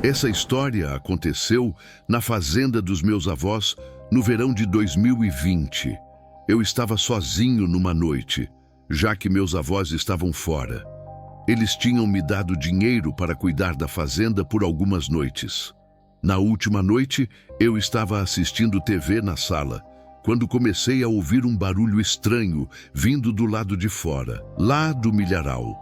Essa história aconteceu na fazenda dos meus avós no verão de 2020. Eu estava sozinho numa noite, já que meus avós estavam fora. Eles tinham me dado dinheiro para cuidar da fazenda por algumas noites. Na última noite, eu estava assistindo TV na sala, quando comecei a ouvir um barulho estranho vindo do lado de fora, lá do milharal.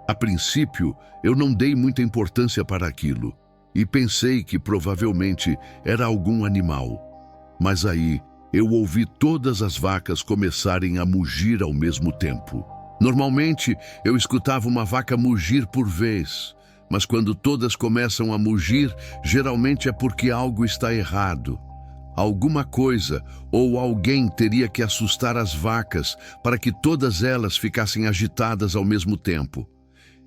A princípio, eu não dei muita importância para aquilo e pensei que provavelmente era algum animal. Mas aí, eu ouvi todas as vacas começarem a mugir ao mesmo tempo. Normalmente, eu escutava uma vaca mugir por vez, mas quando todas começam a mugir, geralmente é porque algo está errado. Alguma coisa ou alguém teria que assustar as vacas para que todas elas ficassem agitadas ao mesmo tempo.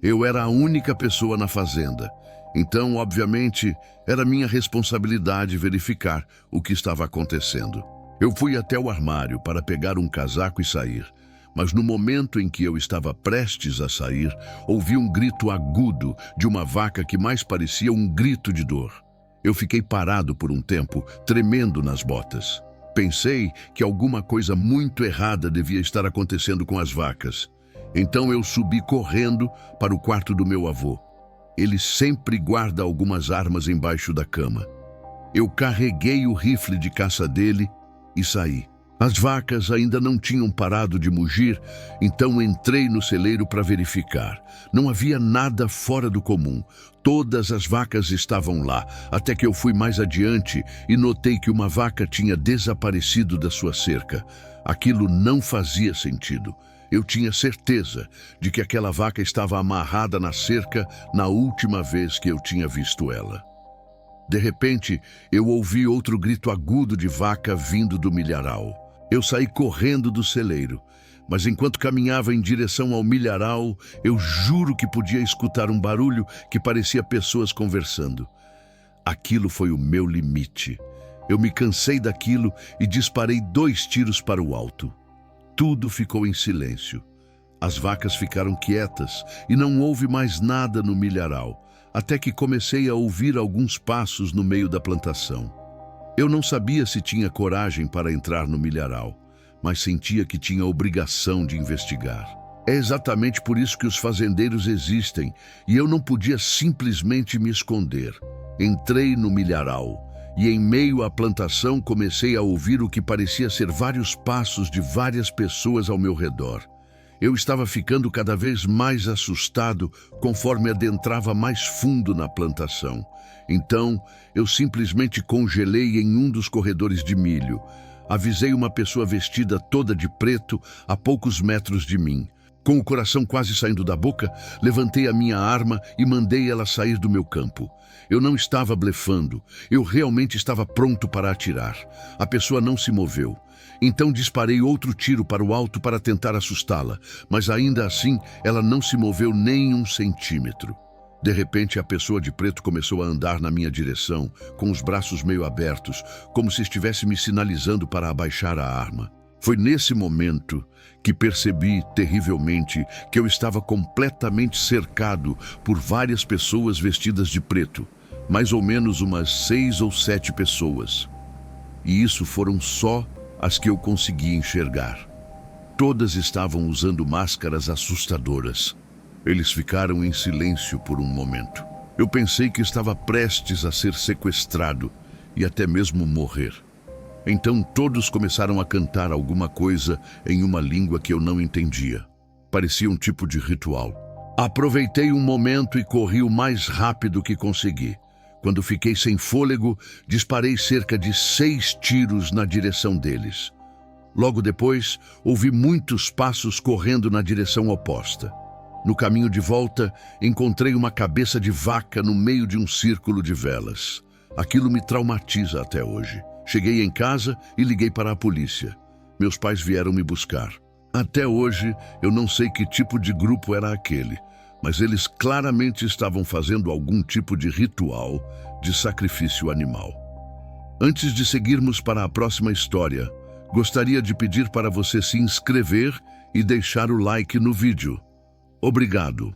Eu era a única pessoa na fazenda, então, obviamente, era minha responsabilidade verificar o que estava acontecendo. Eu fui até o armário para pegar um casaco e sair, mas no momento em que eu estava prestes a sair, ouvi um grito agudo de uma vaca que mais parecia um grito de dor. Eu fiquei parado por um tempo, tremendo nas botas. Pensei que alguma coisa muito errada devia estar acontecendo com as vacas. Então eu subi correndo para o quarto do meu avô. Ele sempre guarda algumas armas embaixo da cama. Eu carreguei o rifle de caça dele e saí. As vacas ainda não tinham parado de mugir, então entrei no celeiro para verificar. Não havia nada fora do comum. Todas as vacas estavam lá, até que eu fui mais adiante e notei que uma vaca tinha desaparecido da sua cerca. Aquilo não fazia sentido. Eu tinha certeza de que aquela vaca estava amarrada na cerca na última vez que eu tinha visto ela. De repente, eu ouvi outro grito agudo de vaca vindo do milharal. Eu saí correndo do celeiro, mas enquanto caminhava em direção ao milharal, eu juro que podia escutar um barulho que parecia pessoas conversando. Aquilo foi o meu limite. Eu me cansei daquilo e disparei 2 tiros para o alto. Tudo ficou em silêncio. As vacas ficaram quietas e não houve mais nada no milharal, até que comecei a ouvir alguns passos no meio da plantação. Eu não sabia se tinha coragem para entrar no milharal, mas sentia que tinha obrigação de investigar. É exatamente por isso que os fazendeiros existem, e eu não podia simplesmente me esconder. Entrei no milharal. E em meio à plantação comecei a ouvir o que parecia ser vários passos de várias pessoas ao meu redor. Eu estava ficando cada vez mais assustado conforme adentrava mais fundo na plantação. Então, eu simplesmente congelei em um dos corredores de milho. Avisei uma pessoa vestida toda de preto a poucos metros de mim. Com o coração quase saindo da boca, levantei a minha arma e mandei ela sair do meu campo. Eu não estava blefando, eu realmente estava pronto para atirar. A pessoa não se moveu. Então disparei outro tiro para o alto para tentar assustá-la, mas ainda assim ela não se moveu nem 1 centímetro. De repente, a pessoa de preto começou a andar na minha direção, com os braços meio abertos, como se estivesse me sinalizando para abaixar a arma. Foi nesse momento que percebi terrivelmente que eu estava completamente cercado por várias pessoas vestidas de preto, mais ou menos umas 6 ou 7 pessoas. E isso foram só as que eu consegui enxergar. Todas estavam usando máscaras assustadoras. Eles ficaram em silêncio por um momento. Eu pensei que estava prestes a ser sequestrado e até mesmo morrer. Então todos começaram a cantar alguma coisa em uma língua que eu não entendia. Parecia um tipo de ritual. Aproveitei um momento e corri o mais rápido que consegui. Quando fiquei sem fôlego, disparei cerca de 6 tiros na direção deles. Logo depois, ouvi muitos passos correndo na direção oposta. No caminho de volta, encontrei uma cabeça de vaca no meio de um círculo de velas. Aquilo me traumatiza até hoje. Cheguei em casa e liguei para a polícia. Meus pais vieram me buscar. Até hoje, eu não sei que tipo de grupo era aquele, mas eles claramente estavam fazendo algum tipo de ritual de sacrifício animal. Antes de seguirmos para a próxima história, gostaria de pedir para você se inscrever e deixar o like no vídeo. Obrigado.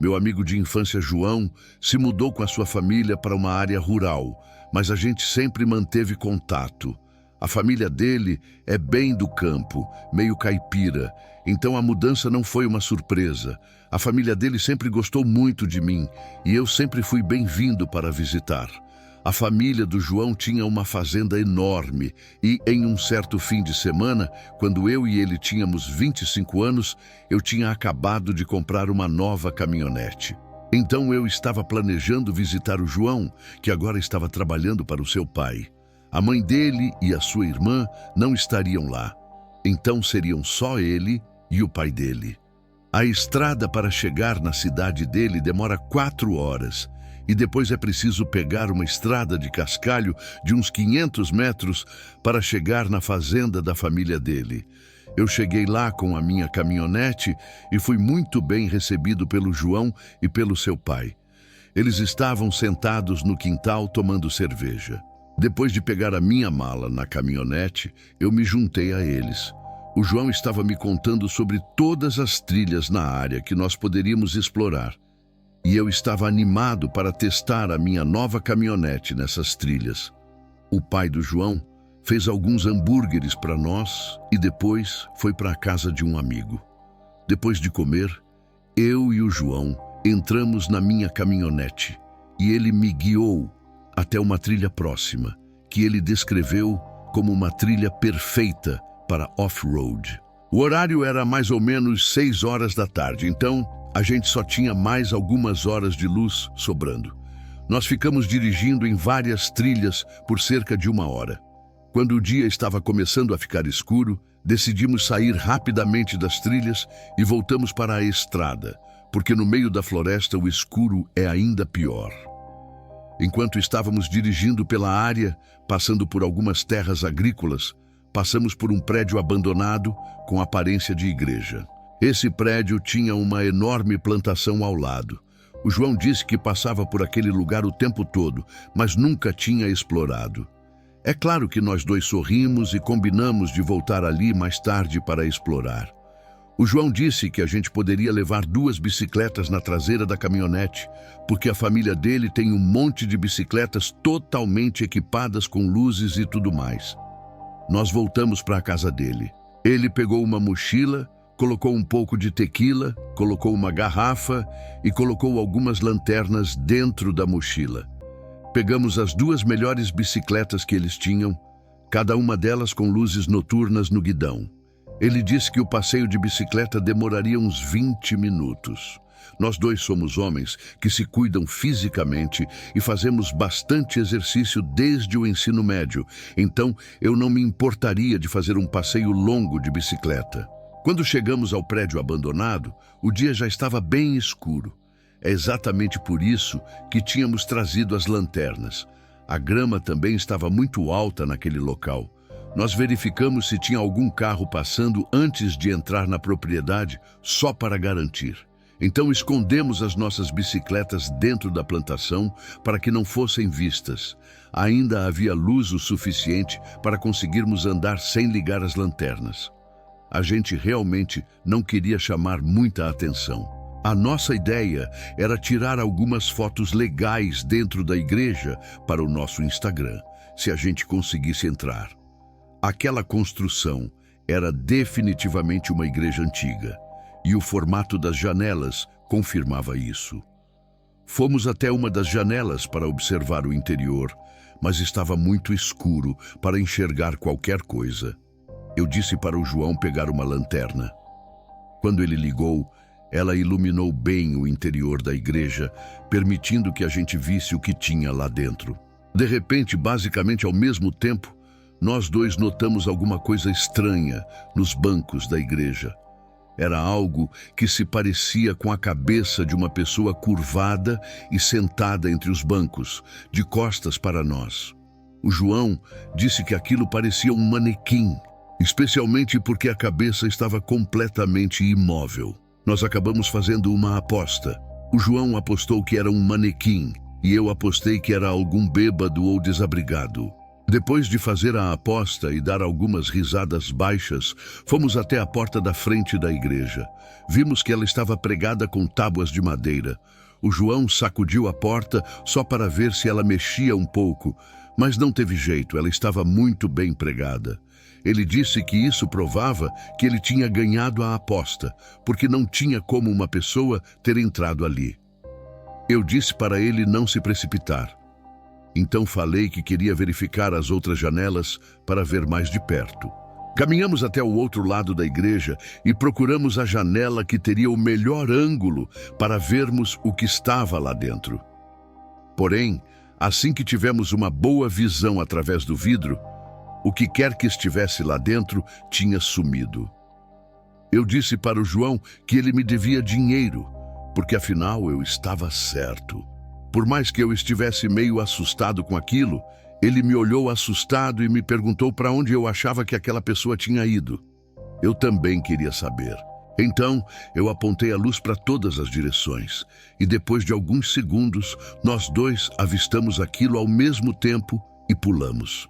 Meu amigo de infância João se mudou com a sua família para uma área rural, mas a gente sempre manteve contato. A família dele é bem do campo, meio caipira, então a mudança não foi uma surpresa. A família dele sempre gostou muito de mim e eu sempre fui bem-vindo para visitar. A família do João tinha uma fazenda enorme e, em um certo fim de semana, quando eu e ele tínhamos 25 anos, eu tinha acabado de comprar uma nova caminhonete. Então eu estava planejando visitar o João, que agora estava trabalhando para o seu pai. A mãe dele e a sua irmã não estariam lá. Então seriam só ele e o pai dele. A estrada para chegar na cidade dele demora 4 horas. E depois é preciso pegar uma estrada de cascalho de uns 500 metros para chegar na fazenda da família dele. Eu cheguei lá com a minha caminhonete e fui muito bem recebido pelo João e pelo seu pai. Eles estavam sentados no quintal tomando cerveja. Depois de pegar a minha mala na caminhonete, eu me juntei a eles. O João estava me contando sobre todas as trilhas na área que nós poderíamos explorar. E eu estava animado para testar a minha nova caminhonete nessas trilhas. O pai do João fez alguns hambúrgueres para nós e depois foi para a casa de um amigo. Depois de comer, eu e o João entramos na minha caminhonete e ele me guiou até uma trilha próxima, que ele descreveu como uma trilha perfeita para off-road. O horário era mais ou menos 6 horas da tarde, então a gente só tinha mais algumas horas de luz sobrando. Nós ficamos dirigindo em várias trilhas por cerca de 1 hora. Quando o dia estava começando a ficar escuro, decidimos sair rapidamente das trilhas e voltamos para a estrada, porque no meio da floresta o escuro é ainda pior. Enquanto estávamos dirigindo pela área, passando por algumas terras agrícolas, passamos por um prédio abandonado com aparência de igreja. Esse prédio tinha uma enorme plantação ao lado. O João disse que passava por aquele lugar o tempo todo, mas nunca tinha explorado. É claro que nós dois sorrimos e combinamos de voltar ali mais tarde para explorar. O João disse que a gente poderia levar 2 bicicletas na traseira da caminhonete, porque a família dele tem um monte de bicicletas totalmente equipadas com luzes e tudo mais. Nós voltamos para a casa dele. Ele pegou uma mochila, colocou um pouco de tequila, colocou uma garrafa e colocou algumas lanternas dentro da mochila. Pegamos as 2 melhores bicicletas que eles tinham, cada uma delas com luzes noturnas no guidão. Ele disse que o passeio de bicicleta demoraria uns 20 minutos. Nós dois somos homens que se cuidam fisicamente e fazemos bastante exercício desde o ensino médio, então eu não me importaria de fazer um passeio longo de bicicleta. Quando chegamos ao prédio abandonado, o dia já estava bem escuro. É exatamente por isso que tínhamos trazido as lanternas. A grama também estava muito alta naquele local. Nós verificamos se tinha algum carro passando antes de entrar na propriedade, só para garantir. Então escondemos as nossas bicicletas dentro da plantação para que não fossem vistas. Ainda havia luz o suficiente para conseguirmos andar sem ligar as lanternas. A gente realmente não queria chamar muita atenção. A nossa ideia era tirar algumas fotos legais dentro da igreja para o nosso Instagram, se a gente conseguisse entrar. Aquela construção era definitivamente uma igreja antiga, e o formato das janelas confirmava isso. Fomos até uma das janelas para observar o interior, mas estava muito escuro para enxergar qualquer coisa. Eu disse para o João pegar uma lanterna. Quando ele ligou, ela iluminou bem o interior da igreja, permitindo que a gente visse o que tinha lá dentro. De repente, basicamente ao mesmo tempo, nós dois notamos alguma coisa estranha nos bancos da igreja. Era algo que se parecia com a cabeça de uma pessoa curvada e sentada entre os bancos, de costas para nós. O João disse que aquilo parecia um manequim, especialmente porque a cabeça estava completamente imóvel. Nós acabamos fazendo uma aposta. O João apostou que era um manequim e eu apostei que era algum bêbado ou desabrigado. Depois de fazer a aposta e dar algumas risadas baixas, fomos até a porta da frente da igreja. Vimos que ela estava pregada com tábuas de madeira. O João sacudiu a porta só para ver se ela mexia um pouco, mas não teve jeito, ela estava muito bem pregada. Ele disse que isso provava que ele tinha ganhado a aposta, porque não tinha como uma pessoa ter entrado ali. Eu disse para ele não se precipitar. Então falei que queria verificar as outras janelas para ver mais de perto. Caminhamos até o outro lado da igreja e procuramos a janela que teria o melhor ângulo para vermos o que estava lá dentro. Porém, assim que tivemos uma boa visão através do vidro, o que quer que estivesse lá dentro tinha sumido. Eu disse para o João que ele me devia dinheiro, porque afinal eu estava certo. Por mais que eu estivesse meio assustado com aquilo, ele me olhou assustado e me perguntou para onde eu achava que aquela pessoa tinha ido. Eu também queria saber. Então, eu apontei a luz para todas as direções, e depois de alguns segundos, nós dois avistamos aquilo ao mesmo tempo e pulamos.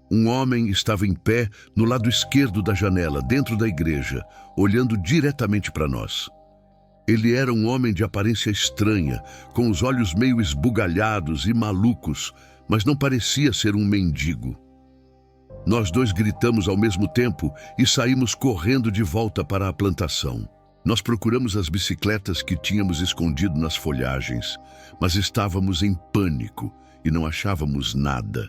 Um homem estava em pé no lado esquerdo da janela, dentro da igreja, olhando diretamente para nós. Ele era um homem de aparência estranha, com os olhos meio esbugalhados e malucos, mas não parecia ser um mendigo. Nós dois gritamos ao mesmo tempo e saímos correndo de volta para a plantação. Nós procuramos as bicicletas que tínhamos escondido nas folhagens, mas estávamos em pânico e não achávamos nada.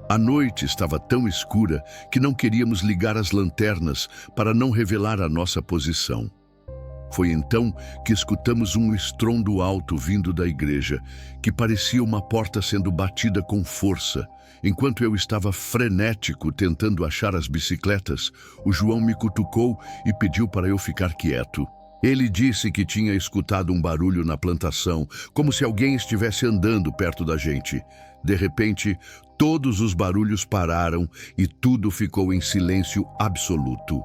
A noite estava tão escura que não queríamos ligar as lanternas para não revelar a nossa posição. Foi então que escutamos um estrondo alto vindo da igreja, que parecia uma porta sendo batida com força. Enquanto eu estava frenético tentando achar as bicicletas, o João me cutucou e pediu para eu ficar quieto. Ele disse que tinha escutado um barulho na plantação, como se alguém estivesse andando perto da gente. De repente, todos os barulhos pararam e tudo ficou em silêncio absoluto.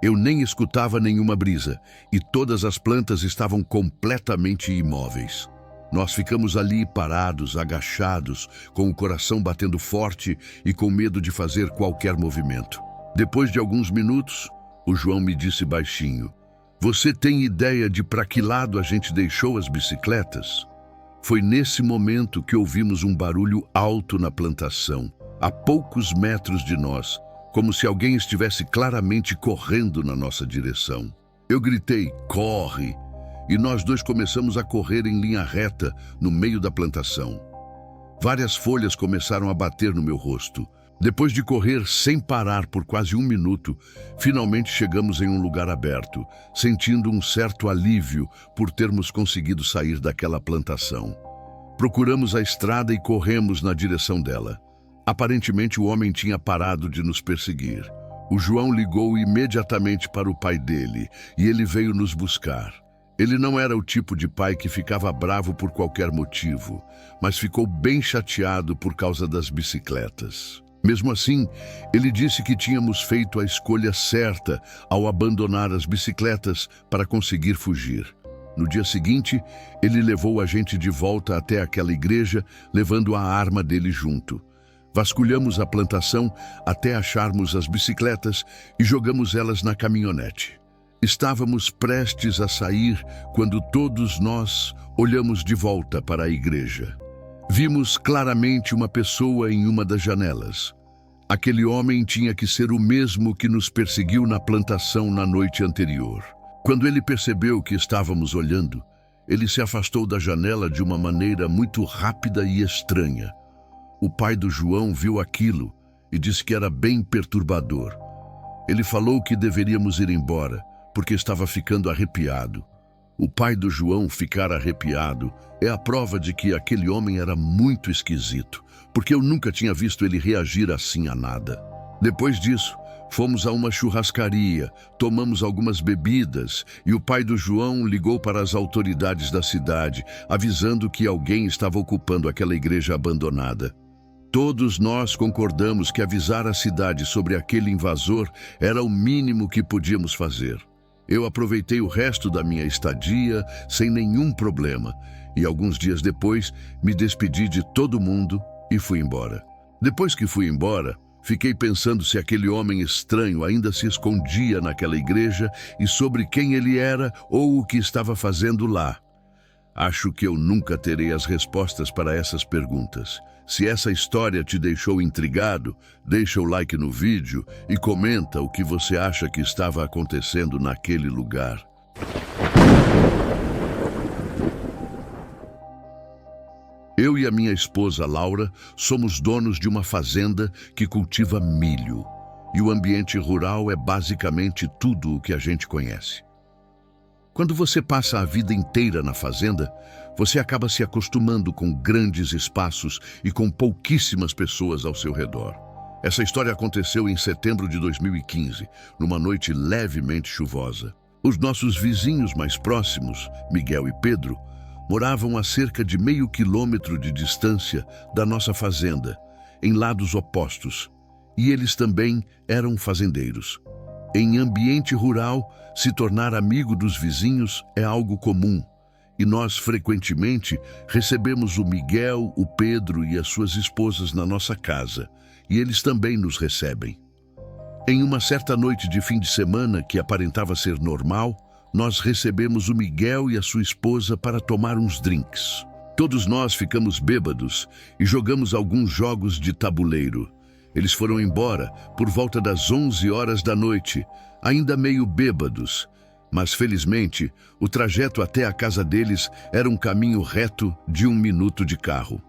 Eu nem escutava nenhuma brisa e todas as plantas estavam completamente imóveis. Nós ficamos ali parados, agachados, com o coração batendo forte e com medo de fazer qualquer movimento. Depois de alguns minutos, o João me disse baixinho: "Você tem ideia de para que lado a gente deixou as bicicletas?" Foi nesse momento que ouvimos um barulho alto na plantação, a poucos metros de nós, como se alguém estivesse claramente correndo na nossa direção. Eu gritei: "Corre!" E nós dois começamos a correr em linha reta no meio da plantação. Várias folhas começaram a bater no meu rosto. Depois de correr sem parar por quase 1 minuto, finalmente chegamos em um lugar aberto, sentindo um certo alívio por termos conseguido sair daquela plantação. Procuramos a estrada e corremos na direção dela. Aparentemente o homem tinha parado de nos perseguir. O João ligou imediatamente para o pai dele e ele veio nos buscar. Ele não era o tipo de pai que ficava bravo por qualquer motivo, mas ficou bem chateado por causa das bicicletas. Mesmo assim, ele disse que tínhamos feito a escolha certa ao abandonar as bicicletas para conseguir fugir. No dia seguinte, ele levou a gente de volta até aquela igreja, levando a arma dele junto. Vasculhamos a plantação até acharmos as bicicletas e jogamos elas na caminhonete. Estávamos prestes a sair quando todos nós olhamos de volta para a igreja. Vimos claramente uma pessoa em uma das janelas. Aquele homem tinha que ser o mesmo que nos perseguiu na plantação na noite anterior. Quando ele percebeu que estávamos olhando, ele se afastou da janela de uma maneira muito rápida e estranha. O pai do João viu aquilo e disse que era bem perturbador. Ele falou que deveríamos ir embora, porque estava ficando arrepiado. O pai do João ficar arrepiado é a prova de que aquele homem era muito esquisito, porque eu nunca tinha visto ele reagir assim a nada. Depois disso, fomos a uma churrascaria, tomamos algumas bebidas e o pai do João ligou para as autoridades da cidade, avisando que alguém estava ocupando aquela igreja abandonada. Todos nós concordamos que avisar a cidade sobre aquele invasor era o mínimo que podíamos fazer. Eu aproveitei o resto da minha estadia sem nenhum problema e alguns dias depois me despedi de todo mundo e fui embora. Depois que fui embora, fiquei pensando se aquele homem estranho ainda se escondia naquela igreja e sobre quem ele era ou o que estava fazendo lá. Acho que eu nunca terei as respostas para essas perguntas. Se essa história te deixou intrigado, deixa o like no vídeo e comenta o que você acha que estava acontecendo naquele lugar. Eu e a minha esposa Laura somos donos de uma fazenda que cultiva milho. E o ambiente rural é basicamente tudo o que a gente conhece. Quando você passa a vida inteira na fazenda, você acaba se acostumando com grandes espaços e com pouquíssimas pessoas ao seu redor. Essa história aconteceu em setembro de 2015, numa noite levemente chuvosa. Os nossos vizinhos mais próximos, Miguel e Pedro, moravam a cerca de meio quilômetro de distância da nossa fazenda, em lados opostos, e eles também eram fazendeiros. Em ambiente rural, se tornar amigo dos vizinhos é algo comum, e nós frequentemente recebemos o Miguel, o Pedro e as suas esposas na nossa casa, e eles também nos recebem. Em uma certa noite de fim de semana que aparentava ser normal, nós recebemos o Miguel e a sua esposa para tomar uns drinks. Todos nós ficamos bêbados e jogamos alguns jogos de tabuleiro. Eles foram embora por volta das 11 horas da noite, ainda meio bêbados, mas felizmente o trajeto até a casa deles era um caminho reto de 1 minuto de carro.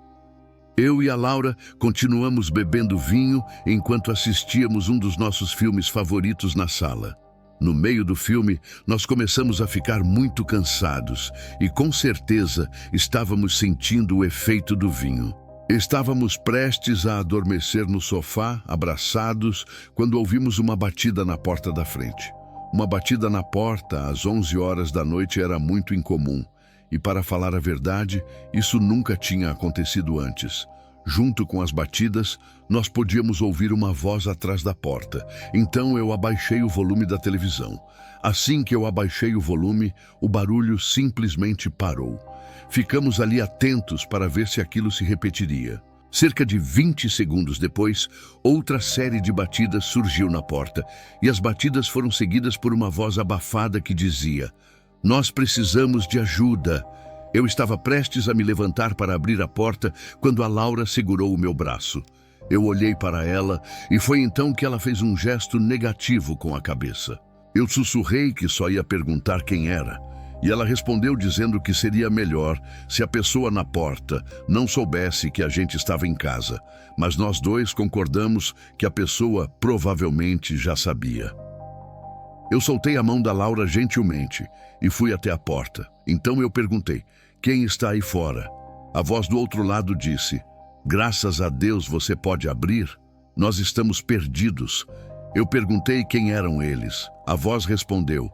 Eu e a Laura continuamos bebendo vinho enquanto assistíamos um dos nossos filmes favoritos na sala. No meio do filme, nós começamos a ficar muito cansados e, com certeza, estávamos sentindo o efeito do vinho. Estávamos prestes a adormecer no sofá, abraçados, quando ouvimos uma batida na porta da frente. Uma batida na porta às 11 horas da noite era muito incomum, e, para falar a verdade, isso nunca tinha acontecido antes. Junto com as batidas, nós podíamos ouvir uma voz atrás da porta. Então eu abaixei o volume da televisão. Assim que eu abaixei o volume, o barulho simplesmente parou. Ficamos ali atentos para ver se aquilo se repetiria. Cerca de 20 segundos depois, outra série de batidas surgiu na porta, e as batidas foram seguidas por uma voz abafada que dizia: "Nós precisamos de ajuda." Eu estava prestes a me levantar para abrir a porta quando a Laura segurou o meu braço. Eu olhei para ela e foi então que ela fez um gesto negativo com a cabeça. Eu sussurrei que só ia perguntar quem era, e ela respondeu dizendo que seria melhor se a pessoa na porta não soubesse que a gente estava em casa, mas nós dois concordamos que a pessoa provavelmente já sabia. Eu soltei a mão da Laura gentilmente e fui até a porta. Então eu perguntei: "Quem está aí fora?" A voz do outro lado disse: "Graças a Deus você pode abrir. Nós estamos perdidos." Eu perguntei quem eram eles. A voz respondeu: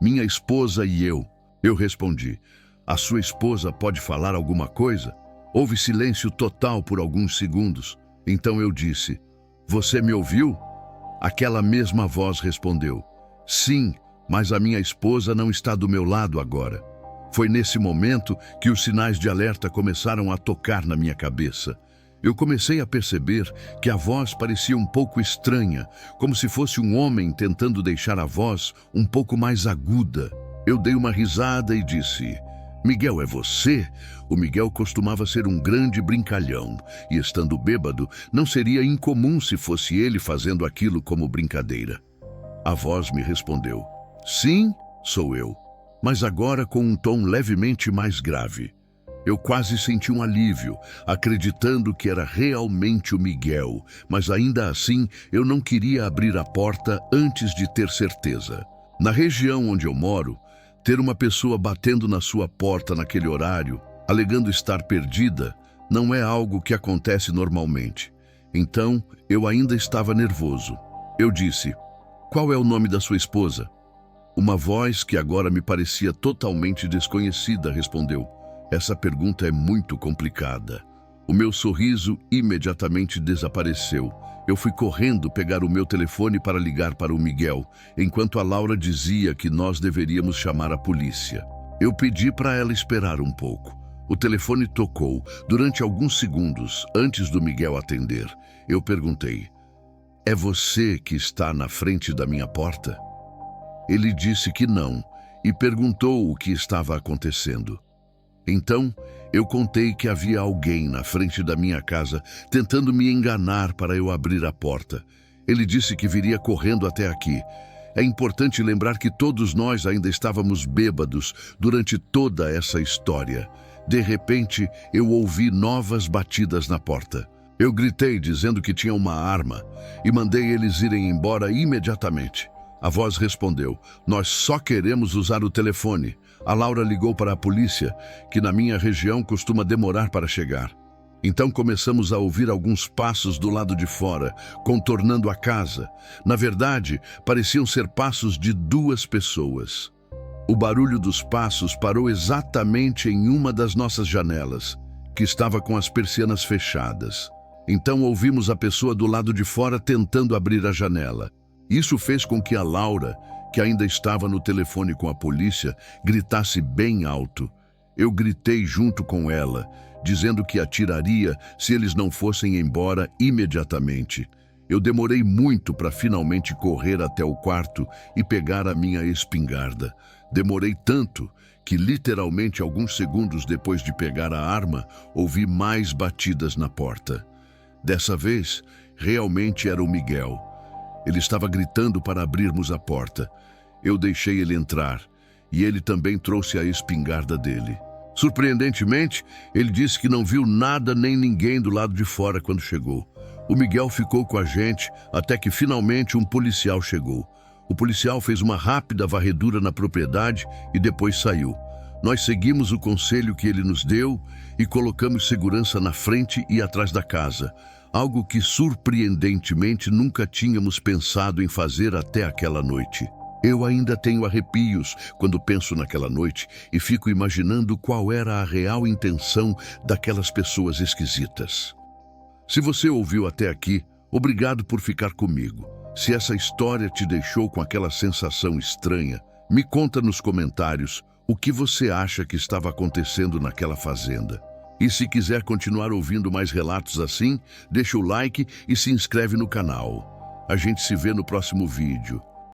"Minha esposa e eu." Eu respondi: "A sua esposa pode falar alguma coisa?" Houve silêncio total por alguns segundos. Então eu disse: "Você me ouviu?" Aquela mesma voz respondeu: "Sim, mas a minha esposa não está do meu lado agora." Foi nesse momento que os sinais de alerta começaram a tocar na minha cabeça. Eu comecei a perceber que a voz parecia um pouco estranha, como se fosse um homem tentando deixar a voz um pouco mais aguda. Eu dei uma risada e disse: "Miguel, é você?" O Miguel costumava ser um grande brincalhão, e estando bêbado, não seria incomum se fosse ele fazendo aquilo como brincadeira. A voz me respondeu: "Sim, sou eu." Mas agora com um tom levemente mais grave. Eu quase senti um alívio, acreditando que era realmente o Miguel, mas ainda assim eu não queria abrir a porta antes de ter certeza. Na região onde eu moro, ter uma pessoa batendo na sua porta naquele horário, alegando estar perdida, não é algo que acontece normalmente. Então, eu ainda estava nervoso. Eu disse: "Qual é o nome da sua esposa?" Uma voz que agora me parecia totalmente desconhecida respondeu: "Essa pergunta é muito complicada." O meu sorriso imediatamente desapareceu. Eu fui correndo pegar o meu telefone para ligar para o Miguel, enquanto a Laura dizia que nós deveríamos chamar a polícia. Eu pedi para ela esperar um pouco, O telefone tocou durante alguns segundos antes do Miguel atender. Eu perguntei: "É você que está na frente da minha porta?" Ele disse que não e perguntou o que estava acontecendo. Então, eu contei que havia alguém na frente da minha casa tentando me enganar para eu abrir a porta. Ele disse que viria correndo até aqui. É importante lembrar que todos nós ainda estávamos bêbados durante toda essa história. De repente, eu ouvi novas batidas na porta. Eu gritei dizendo que tinha uma arma e mandei eles irem embora imediatamente. A voz respondeu: "Nós só queremos usar o telefone." A Laura ligou para a polícia, que na minha região costuma demorar para chegar. Então começamos a ouvir alguns passos do lado de fora, contornando a casa. Na verdade, pareciam ser passos de 2 pessoas. O barulho dos passos parou exatamente em uma das nossas janelas, que estava com as persianas fechadas. Então ouvimos a pessoa do lado de fora tentando abrir a janela. Isso fez com que a Laura, que ainda estava no telefone com a polícia, gritasse bem alto. Eu gritei junto com ela, dizendo que atiraria se eles não fossem embora imediatamente. Eu demorei muito para finalmente correr até o quarto e pegar a minha espingarda. Demorei tanto que, literalmente alguns segundos depois de pegar a arma, ouvi mais batidas na porta. Dessa vez, realmente era o Miguel. Ele estava gritando para abrirmos a porta. Eu deixei ele entrar e ele também trouxe a espingarda dele. Surpreendentemente, ele disse que não viu nada nem ninguém do lado de fora quando chegou. O Miguel ficou com a gente até que finalmente um policial chegou. O policial fez uma rápida varredura na propriedade e depois saiu. Nós seguimos o conselho que ele nos deu e colocamos segurança na frente e atrás da casa, algo que surpreendentemente nunca tínhamos pensado em fazer até aquela noite. Eu ainda tenho arrepios quando penso naquela noite e fico imaginando qual era a real intenção daquelas pessoas esquisitas. Se você ouviu até aqui, obrigado por ficar comigo. Se essa história te deixou com aquela sensação estranha, me conta nos comentários o que você acha que estava acontecendo naquela fazenda. E se quiser continuar ouvindo mais relatos assim, deixa o like e se inscreve no canal. A gente se vê no próximo vídeo.